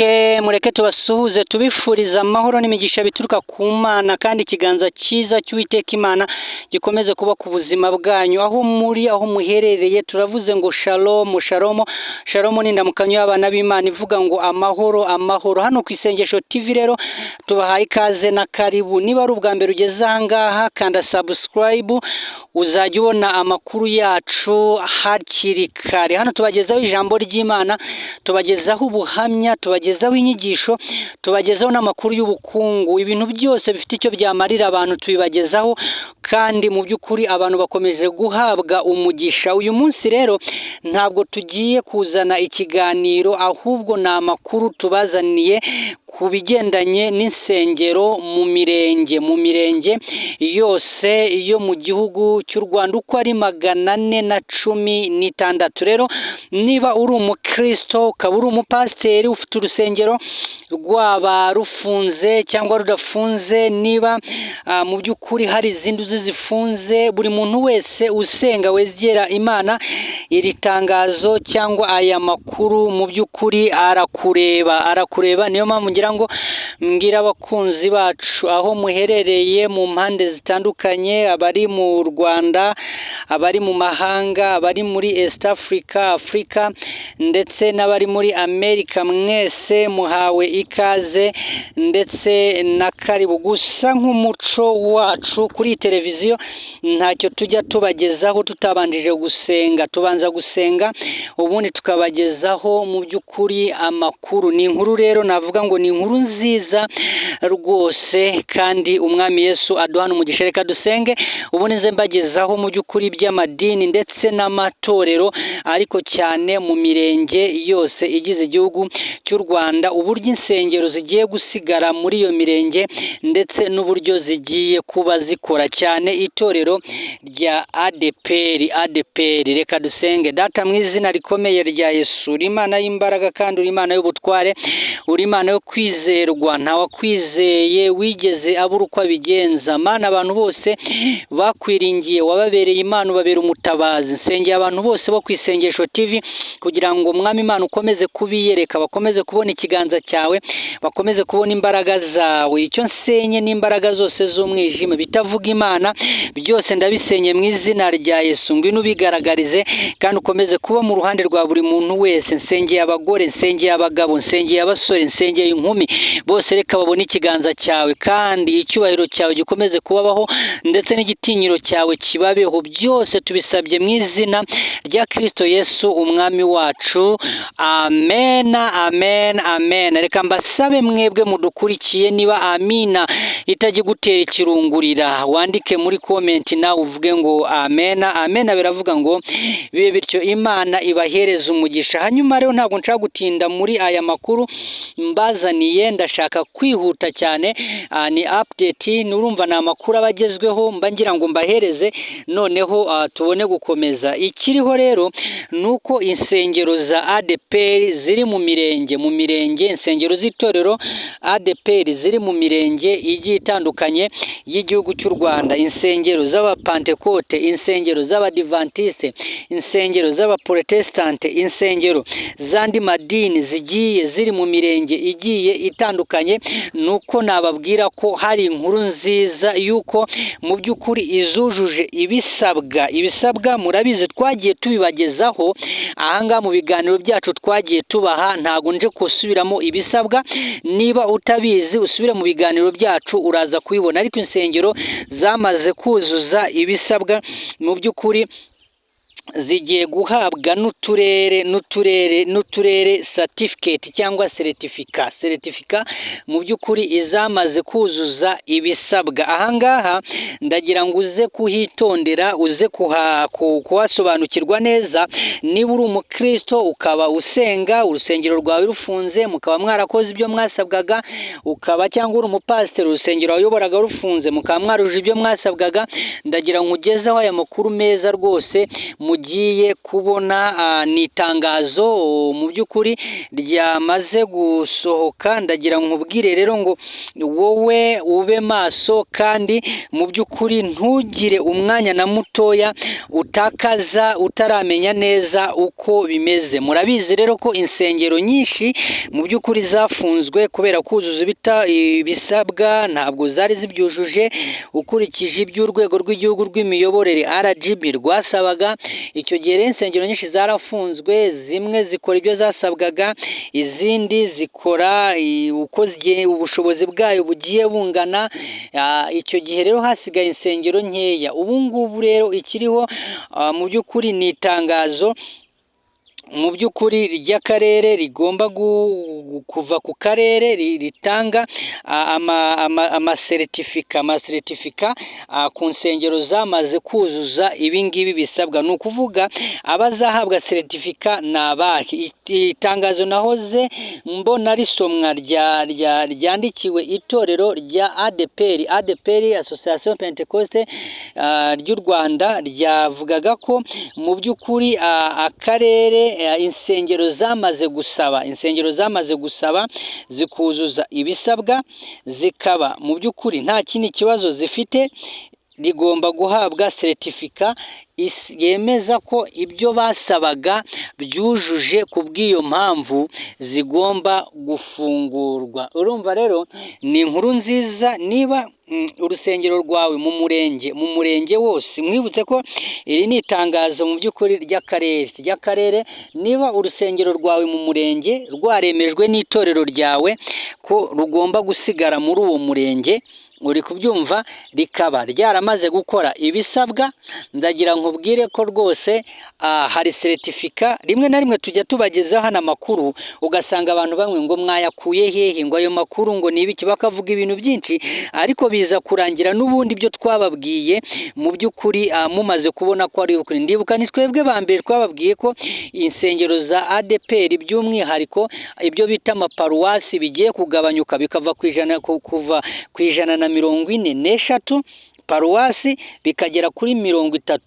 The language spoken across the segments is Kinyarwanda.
mureke tubasuhuze tubifuriza amahoro n'imigisha bituruka ku Mana, kandi ikiganza cyiza cy'Uwiteka Imana gikomeze kuba ku buzima bwanyu aho muri, aho muherereye. Turavuze ngo shalom shalom shalom, ni ndamukanyo y'abana b'Imana ivuga ngo amahoro amahoro. Hano ku Isengesho TV rero tubahaye ikaze na karibu. Niba ari ubwa mbere ugeze aha ngaha, kanda subscribe uzajya ubona amakuru yacu hakiri kare. Hano tubagezaho ijambo ry'Imana, tubagezaho ubuhamya, tubagezaho inyigisho, tubagezaho n'amakuru y'ubukungu. Ibintu byose bifite icyo byamarira abantu tubibagezaho, kandi mu by'ukuri abantu bakomeje guhabwa umugisha. Uyu munsi rero ntabwo tugiye kuzana ikiganiro, ahubwo ni amakuru tubazaniye ku bigendanye n'insengero mu mirenge yose yo mu gihugu cy'u Rwanda uko ari 416. Rero niba uri umukristo, ukaba uri umupasiteri, ufite urusengero rwaba rufunze cyangwa rudafunze, niba mu by'ukuri hari izindi zifunze, buri muntu wese usenga wegera Imana, iri tangazo cyangwa aya makuru mu by'ukuri arakureba. Niyo mpamvu ngira ngo mbwira abakunzi bacu aho muherereye mu mpande zitandukanye, abari mu Rwanda, abari mu mahanga, abari muri East Africa ndetse n'abari muri Amerika, mwese muhawe ikaze ndetse na karibu. Gusa nk'umuco wacu kuri televiziyo ntacyo tujya tubagezaho tutabanjije gusenga. Tubanza gusenga ubundi tukabagezaho mu by'ukuri amakuru. Ni inkuru rero navuga ngo ni inkuru nziza rwose, kandi umwami Yesu aduhana umugisha. Reka dusenge ubundi nze mbagezaho mu by'ukuri by'amadini ndetse n'amatorero, ariko cyane mu mirenge yose igize igihugu cy'u Rwanda, uburyo insengero zigiye gusigara muri iyo mirenge ndetse n'uburyo zigiye kuba zikora, cyane itorero rya ADPR. Reka dusenge. Data, mu izina rikomeye rya Yesu, uri Imana y'imbaraga kandi uri Imana y'ubutware, uri Imana yo kwizerwa, nta wakwizeye wigeze abura uko abigenza. Mana, abantu bose bakwiringiye wababereye Imana, ubabera umutabazi. Nsengeye abantu bose bo ku Isengesho TV kugira ngo Mwami Imana ukomeze kubiyereka, bakomeze kubona ikiganza cyawe, bakomeze kubona imbaraga zawe. Icyo nsenye n'imbaraga zose z'umwijima bitavuga Imana, byose ndabisenye mu izina rya Yesu. Ngwino ubigaragarize kandi ukomeze kuba mu ruhande rwa buri muntu wese. Nsengeye abagore, nsengeye abagabo, nsengeye abasore, nsengeye inkumi, bose reka babone ikiganza cyawe, kandi icyubahiro cyawe gikomeze kubabaho ndetse n'igitinyiro cyawe kibabeho. Byose tubisabye mu izina rya Kristo Yesu umwami wacu, amen amen amen. Reka mbasabe mwebwe mudukurikiye, niba amina itajya gutera ikirungurira, wandike muri comment nawe uvuge ngo amen amen. Biravuga ngo bibe bityo, Imana ibahereza umugisha. Hanyuma rero ntabwo nshaka gutinda muri aya makuru mbazaniye, ndashaka kwihuta cyane. Ni update, nurumva na makuru abagezweho mba ngira ngo mbahereze, noneho tubone gukomeza. Ikiriho rero nuko insengero za ADPR ziri mu mirenge, insengero z'itorero ADPR ziri mu mirenge igiye itandukanye y'igihugu cy'u Rwanda, insengero z'abapantekote, insengero z'abadivantiste, insengero z'abaprotestante, insengero z'andi madini zigiye ziri mu mirenge igiye itandukanye. Nuko nababwira ko hari inkuru nziza yuko mu by'ukuri izujuje ibisabwa. Murabizi twagiye tubibagezaho ahangaha mu biganiro byacu twagiye tubaha, ntago nje kusubiramo ibisabwa. Niba utabizi usubire mu biganiro byacu uraza kubibona, ariko insengero zamaze kuzuza ibisabwa mu by'ukuri zigiye guhabwa n'uturere certificate cyangwa certificate mu by'ukuri izamaze kuzuza ibisabwa. Ahangaha ndagira ngo uze kuhitondera, uze kuhasobanukirwa neza. Niba uri umukristo ukaba usenga, urusengero rwawe rufunze, mukaba mwarakoze ibyo mwasabwaga, ukaba cyangwa uri umupasiteri, urusengero wayoboraga rufunze, mukaba mwaruje ibyo mwasabwaga, ndagira ngo ugezeho aya makuru meza rwose. Mu mugiye kubona ni itangazo mu by'ukuri ryamaze gusohoka. Ndagira nkubwire rero ngo wowe ube maso kandi mu by'ukuri ntugire umwanya na mutoya utakaza utaramenya neza uko bimeze. Murabizi rero ko insengero nyinshi mu by'ukuri zafunzwe kubera kuzuza ibisabwa, ntabwo zari zibyujuje ukurikije iby'urwego rw'igihugu rw'imiyoborere RGB rwasabaga. Icyo gihe rero insengero nyinshi zarafunzwe, zimwe zikora ibyo zasabwaga, izindi zikora uko ubushobozi bwayo bugiye bungana. Icyo gihe rero hasigaye insengero nkeya. Ubu ngubu rero ikiriho mu by'ukuri ni itangazo mu by'ukuri ry'akarere rigomba kuva ku karere ritanga amasertifika ku nsengero zamaze kuzuza ibingibi bisabwa. Ni ukuvuga abazahabwa seritifika ni abahe? Itangazo nahoze mbona risomwa ryandikiwe itorero rya ADPR Association Pentecoste ry'u Rwanda, ryavugaga ko mu by'ukuri akarere insengero zamaze gusaba zikuzuza ibisabwa, zikaba mu by'ukuri nta kindi kibazo zifite, rigomba guhabwa seritifika yemeza ko ibyo basabaga byujuje. Ku bw'iyo mpamvu zigomba gufungurwa. Urumva rero ni inkuru nziza. Niba urusengero rwawe mu murenge wose, mwibutse ko iri ni itangazo mu by'ukuri ry'akarere. Niba urusengero rwawe mu murenge rwaremejwe n'itorero ryawe ko rugomba gusigara muri uwo murenge, uri kubyumva, rikaba ryaramaze gukora ibisabwa, ndagira nkubwire ko rwose hari seritifika. Rimwe na rimwe tujya tubagezaho hano amakuru, ugasanga abantu bamwe ngo mwayakuye hehe, ngo ayo makuru ngo ni ibiki, bakavuga ibintu byinshi, ariko biza kurangira n'ubundi ibyo twababwiye mu by'ukuri mumaze kubona ko ari ukuri. Ndibuka ni twebwe ba mbere twababwiye ko insengero za ADPR by'umwihariko ibyo bita amaparuwasi bigiye kugabanyuka bikava kuva ku 143 paruwasi bikagera kuri 30.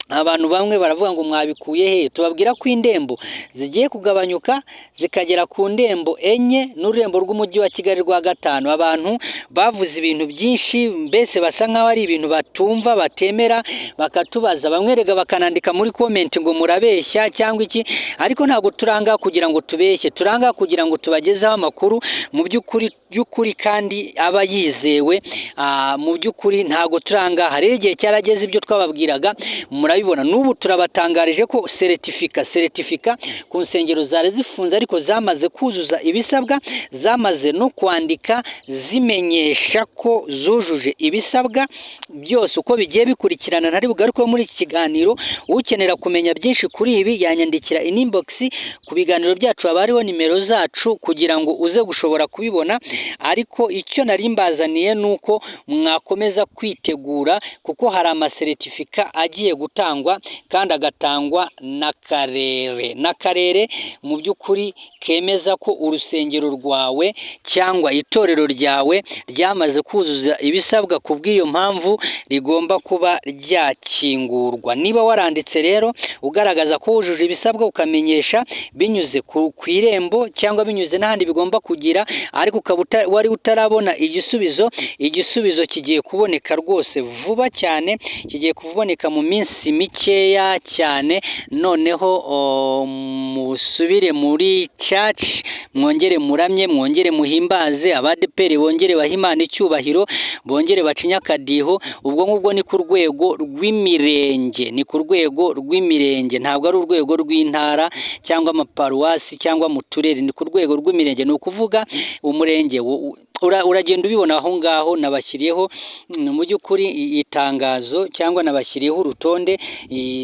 Abantu bamwe baravuga ngo mwabikuye he? Tubabwira ko indembo zigiye kugabanyuka zikagera ku ndembo 4 n'ururembo rw'umujyi wa Kigali rwa 5. Abantu bavuze ibintu byinshi, mbese basa nkaho ari ibintu batumva batemera, bakatubaza, bamwe rega bakanandika muri comment ngo murabeshya cyangwa iki, ariko ntabwo turanga kugira ngo tubeshye, turanga kugira ngo tubagezeho amakuru mu by'ukuri kandi aba yizewe. Mu by'ukuri ntabwo turanga. Hari igihe cyarageze ibyo twababwiraga murabibona. N'ubu turabatangarije ko seritifika ku nsengero zari zifunze ariko zamaze kuzuza ibisabwa, zamaze no kwandika zimenyesha ko zujuje ibisabwa byose uko bigiye bikurikirana. Ntari bugaruke muri iki kiganiro. Ukenera kumenya byinshi kuri ibi yanyandikira inbox ku biganiro byacu, haba hariho nimero zacu kugira ngo uze gushobora kubibona. Ariko icyo nari mbazaniye nuko mwakomeza kwitegura, kuko hari amasertifika agiye gutangwa kandi agatangwa n'akarere mu by'ukuri kemeza ko urusengero rwawe cyangwa itorero ryawe ryamaze kuzuza ibisabwa. Ku bw'iyo mpamvu rigomba kuba ryakingurwa. Niba waranditse rero ugaragaza ko wujuje ibisabwa, ukamenyesha binyuze ku irembo cyangwa binyuze n'ahandi bigomba kugira, ariko ukaba wari utarabona igisubizo kigiye kuboneka rwose vuba cyane, kigiye kuboneka mu minsi mikeya cyane. Noneho musubire muri church, mwongere muramye, mwongere muhimbaze, ADPR bongere bahimana icyubahiro, bongere bacinya akadiho. Ubwo ngubwo ni ku rwego rw'imirenge, ntabwo ari urwego rw'intara cyangwa amaparuwasi cyangwa mu turere, ni ku rwego rw'imirenge. Ni ukuvuga umurenge uragenda ubibona aho ngaho. Nabashyiriyeho mu by'ukuri itangazo cyangwa nabashyiriyeho urutonde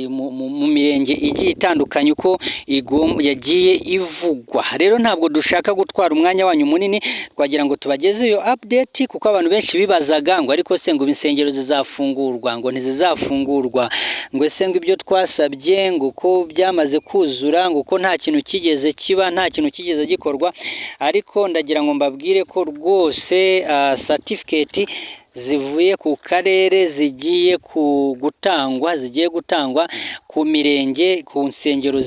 mu mirenge igiye itandukanye uko yagiye ivugwa. Rero ntabwo dushaka gutwara umwanya wanyu munini, twagira ngo tubageze iyo update, kuko abantu benshi bibazaga ngo ariko se ngo insengero zizafungurwa, ngo ntizizafungurwa, ngo ese ngo ibyo twasabye ngo ko byamaze kuzura, ngo ko nta kintu kigeze kiba, nta kintu kigeze gikorwa. Ariko ndagira ngo mbabwire ko rwose certificate zivuye ku karere zigiye gutangwa ku mirenge, ku nsengero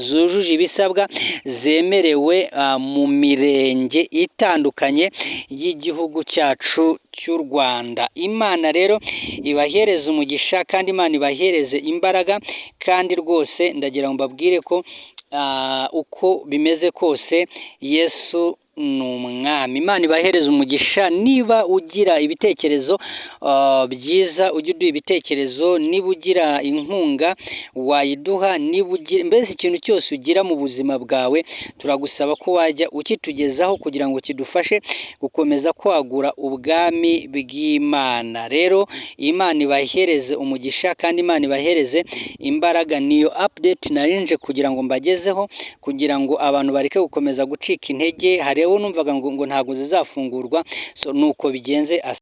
zujuje ibisabwa zemerewe mu mirenge itandukanye y'igihugu cyacu cy'u Rwanda. Imana rero ibahereze umugisha kandi Imana ibahereze imbaraga, kandi rwose ndagira ngo mbabwire ko uko bimeze kose Yesu ni umwami. Imana ibahereze umugisha. Niba ugira ibitekerezo byiza, ujye uduha ibitekerezo. Niba ugira inkunga wayiduha, niba ugira mbese ikintu cyose ugira mu buzima bwawe, turagusaba ko wajya ukitugezaho kugira ngo kidufashe gukomeza kwagura ubwami bw'Imana. Rero Imana ibahereze umugisha kandi Imana ibahereze imbaraga. Niyo update narinje kugira ngo mbagezeho, kugira ngo abantu bareke gukomeza gucika intege. Hariho numvaga ngo ntabwo zizafungurwa, so nuko bigenze.